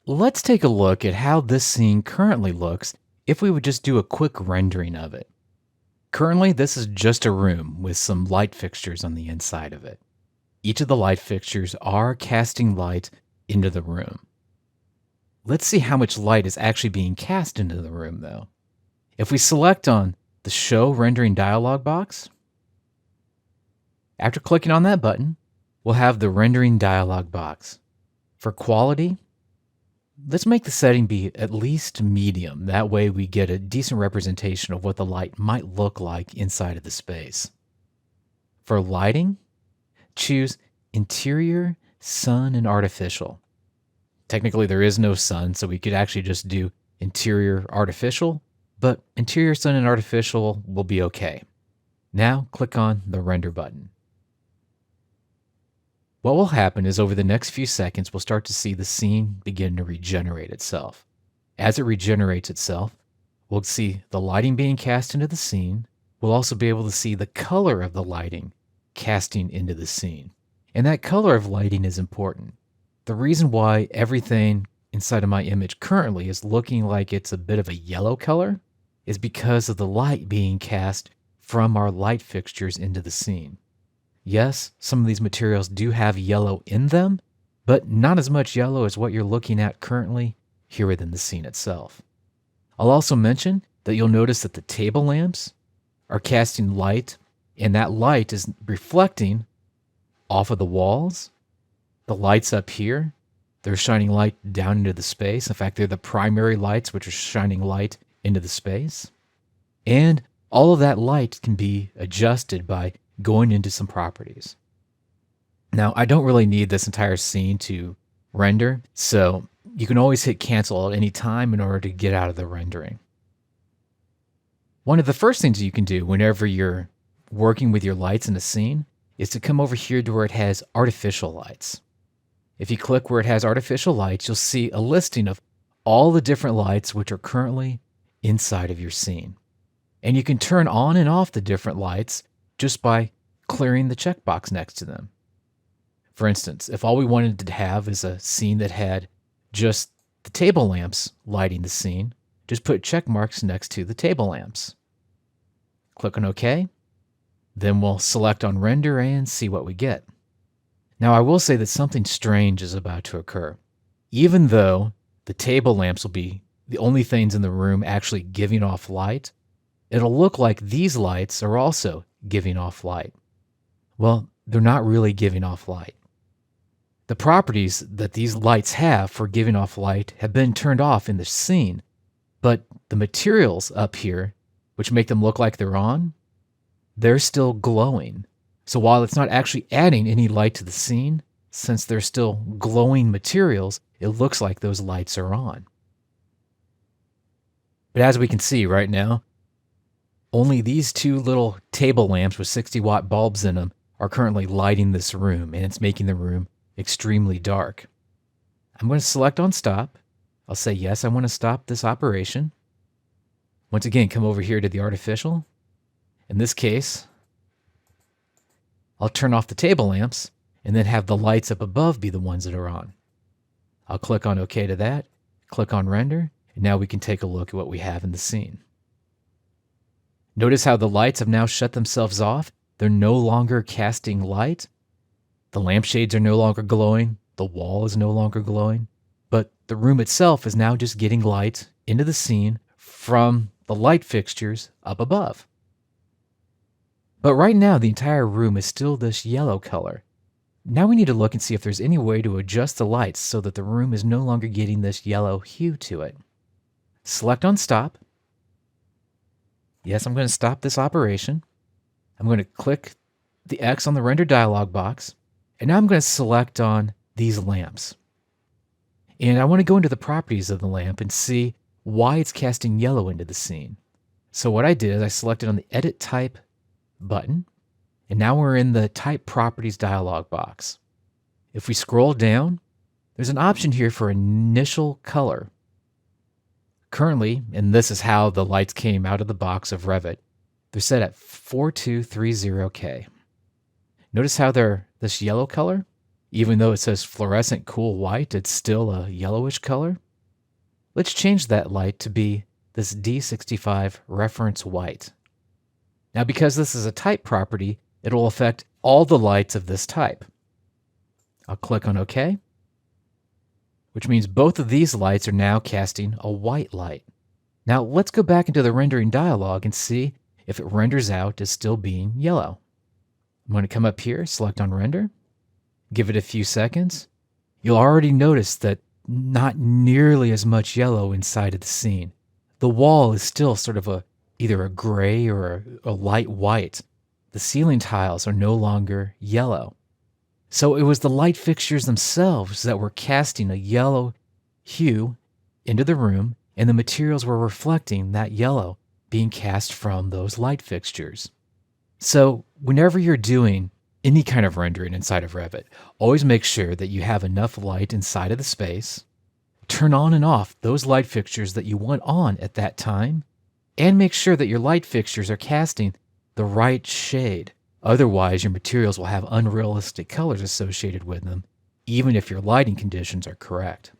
Let's take a look at how this scene currently looks if we would just do a quick rendering of it. Currently, this is just a room with some light fixtures on the inside of it. Each of the light fixtures are casting light into the room. Let's see how much light is actually being cast into the room, though. If we select on the Show Rendering dialog box, after clicking on that button, we'll have the rendering dialog box. For quality, let's make the setting be at least medium. That way we get a decent representation of what the light might look like inside of the space. For lighting, choose Interior, Sun, and Artificial. Technically there is no sun, so we could actually just do Interior Artificial, but Interior, Sun, and Artificial will be okay. Now click on the Render button. What will happen is over the next few seconds, we'll start to see the scene begin to regenerate itself. As it regenerates itself, we'll see the lighting being cast into the scene. We'll also be able to see the color of the lighting casting into the scene. And that color of lighting is important. The reason why everything inside of my image currently is looking like it's a bit of a yellow color is because of the light being cast from our light fixtures into the scene. Yes, some of these materials do have yellow in them, but not as much yellow as what you're looking at currently here within the scene itself. I'll also mention that you'll notice that the table lamps are casting light, and that light is reflecting off of the walls. The lights up here, they're shining light down into the space. In fact, they're the primary lights which are shining light into the space. And all of that light can be adjusted by going into some properties. Now, I don't really need this entire scene to render, so you can always hit cancel at any time in order to get out of the rendering. One of the first things you can do whenever you're working with your lights in a scene is to come over here to where it has artificial lights. If you click where it has artificial lights, you'll see a listing of all the different lights which are currently inside of your scene. And you can turn on and off the different lights just by clearing the checkbox next to them. For instance, if all we wanted to have is a scene that had just the table lamps lighting the scene, just put check marks next to the table lamps. Click on OK. Then we'll select on Render and see what we get. Now I will say that something strange is about to occur. Even though the table lamps will be the only things in the room actually giving off light, it'll look like these lights are also giving off light. Well, they're not really giving off light. The properties that these lights have for giving off light have been turned off in the scene, but the materials up here, which make them look like they're on, they're still glowing. So while it's not actually adding any light to the scene, since they're still glowing materials, it looks like those lights are on. But as we can see right now, only these two little table lamps with 60-watt bulbs in them are currently lighting this room, and it's making the room extremely dark. I'm going to select on stop. I'll say, yes, I want to stop this operation. Once again, come over here to the artificial. In this case, I'll turn off the table lamps and then have the lights up above be the ones that are on. I'll click on OK to that, click on Render, and now we can take a look at what we have in the scene. Notice how the lights have now shut themselves off. They're no longer casting light. The lampshades are no longer glowing. The wall is no longer glowing. But the room itself is now just getting light into the scene from the light fixtures up above. But right now, the entire room is still this yellow color. Now we need to look and see if there's any way to adjust the lights so that the room is no longer getting this yellow hue to it. Select on stop. Yes, I'm going to stop this operation. I'm going to click the X on the render dialog box, and now I'm going to select on these lamps. And I want to go into the properties of the lamp and see why it's casting yellow into the scene. So what I did is I selected on the Edit Type button, and now we're in the Type Properties dialog box. If we scroll down, there's an option here for Initial Color. Currently, and this is how the lights came out of the box of Revit, they're set at 4230K. Notice how they're this yellow color? Even though it says fluorescent cool white, it's still a yellowish color. Let's change that light to be this D65 reference white. Now, because this is a type property, it will affect all the lights of this type. I'll click on OK, which means both of these lights are now casting a white light. Now, let's go back into the rendering dialog and see if it renders out as still being yellow. I'm going to come up here, select on render, give it a few seconds. You'll already notice that not nearly as much yellow inside of the scene. The wall is still sort of either a gray or a light white. The ceiling tiles are no longer yellow. So it was the light fixtures themselves that were casting a yellow hue into the room, and the materials were reflecting that yellow being cast from those light fixtures. So whenever you're doing any kind of rendering inside of Revit, always make sure that you have enough light inside of the space. Turn on and off those light fixtures that you want on at that time, and make sure that your light fixtures are casting the right shade. Otherwise, your materials will have unrealistic colors associated with them, even if your lighting conditions are correct.